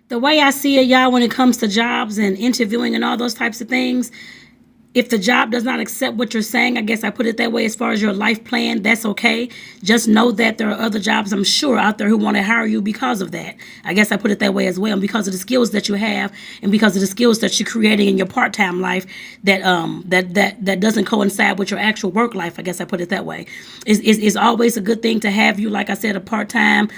The way I see it, y'all, when it comes to jobs and interviewing and all those types of things, if the job does not accept what you're saying, I guess I put it that way, as far as your life plan, that's okay. Just know that there are other jobs, I'm sure, out there who want to hire you because of that. I guess I put it that way as well, and because of the skills that you have, and because of the skills that you're creating in your part-time life that that doesn't coincide with your actual work life. I guess I put it that way. It's always a good thing to have you, like I said, a part-time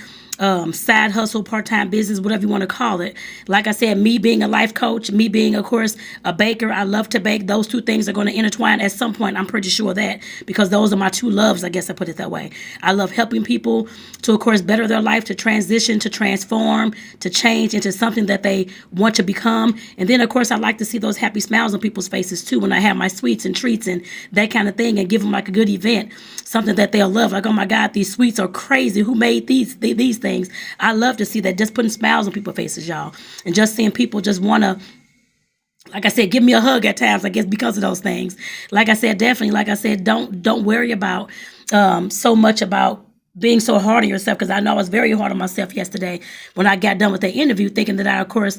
side hustle, part-time business, whatever you want to call it. Like I said, me being a life coach, me being, of course, a baker, I love to bake. Those two things are going to intertwine at some point. I'm pretty sure of that, because those are my two loves. I guess I put it that way. I love helping people to, of course, better their life, to transition, to transform, to change into something that they want to become. And then, of course, I like to see those happy smiles on people's faces too when I have my sweets and treats and that kind of thing, and give them like a good event, something that they'll love. Like, oh my God, these sweets are crazy. Who made these things? I love to see that, just putting smiles on people's faces, y'all, and just seeing people just want to, like I said, give me a hug at times, I guess, because of those things. Like I said, definitely, like I said, don't worry about so much about being so hard on yourself, because I know I was very hard on myself yesterday when I got done with the interview, thinking that I, of course,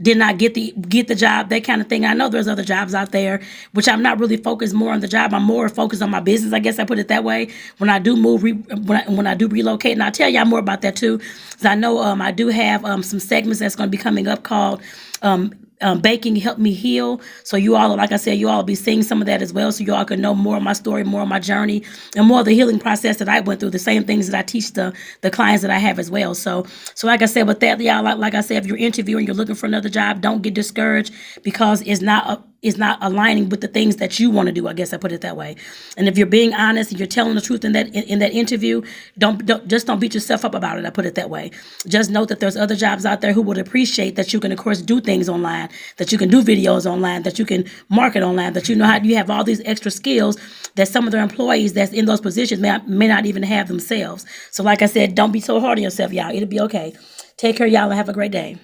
did not get the job, that kind of thing. I know there's other jobs out there, which I'm not really focused more on the job. I'm more focused on my business. I guess I put it that way. When I do move, when I do relocate, and I'll tell y'all more about that too, because I know I do have some segments that's going to be coming up called Baking Help Me Heal. So you all, like I said, you all will be seeing some of that as well, so you all can know more of my story, more of my journey, and more of the healing process that I went through, the same things that I teach the clients that I have as well. So like I said, with that, y'all, like I said, if you're interviewing, you're looking for another job, don't get discouraged, because it's not aligning with the things that you want to do. I guess I put it that way. And if you're being honest and you're telling the truth in that interview, don't beat yourself up about it. I put it that way. Just know that there's other jobs out there who would appreciate that you can, of course, do things online, that you can do videos online, that you can market online, that you know how you have all these extra skills that some of their employees that's in those positions may not even have themselves. So like I said, don't be so hard on yourself, y'all. It'll be okay. Take care, y'all, and have a great day.